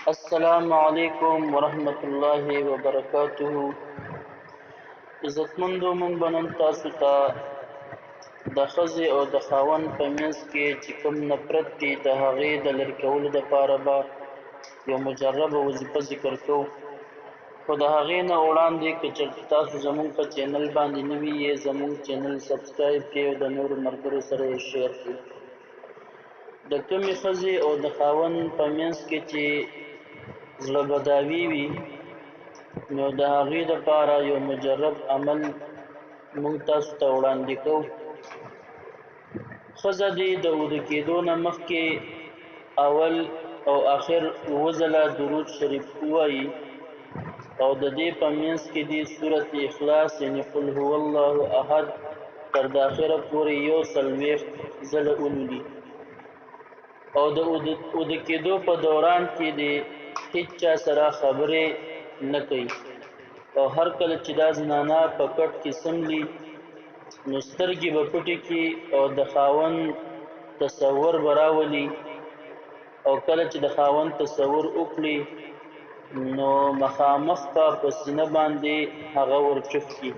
السلام علیکم ورحمت الله وبرکاته. عزتمندو مونږ به نن تاسو ته د ښځې او د خاوند په منځ کې چې کوم نفرت دی د هغې د لرې کولو دپاره به یو مجربه وظیفه ذکر کوو. خو د هغې نه وړاندې که چېرته تاسو زموږ په چینل باندې نوي یې زموږ چینل سبسکرایب کړئ او د نورو ملګرو سره یې شیر کړئ. د کومې ښځې او د خاوند په منځ کې چې زړه بداوي وي نو د هغې دپاره یو مجرب عمل موږ تاسو ته وړاندې کوو. ښځه دې د اوده کېدو نه مخکې اول او آخر 7 ځله درود شریف ووایي او د دې په منځ کې دې سورت اخلاص یعنې قل هو الله احد تر د آخره پورې 41 ځله ولولي او د اوده کېدو په دوران کې دې هیڅ چا سره خبرې نه کوي او هر کله چې دا زنانه په کټ کې څملي نو سترګې به پټې کړي او د خاوند تصور به راولي او کله چې د خاوند تصور وکړي نو مخامخ به په سینه باندې هغه ورچف کړي.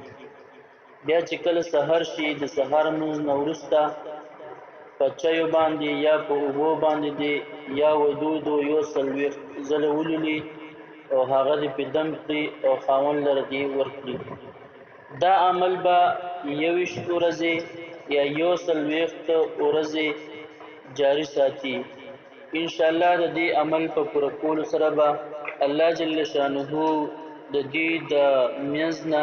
بیا چې کله سحر شي د سحر لمونځ نه وروسته په چایو باندې یا په اوبو باندې دې یا ودودو 41 ځله ولولي او هغه دې پې دم کړي او خاوند لره دې ورکړي. دا عمل به 21 ورځې یا 41 ورځې جاری ساتي. انشاءالله د دې عمل په پوره کولو سره به الله جل شانه د دې د منځ نه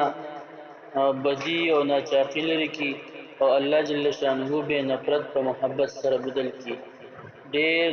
بدي او ناچاقي لرې کړي او الله جل شانه به نفرت په محبت سره بدل کړي. ډېر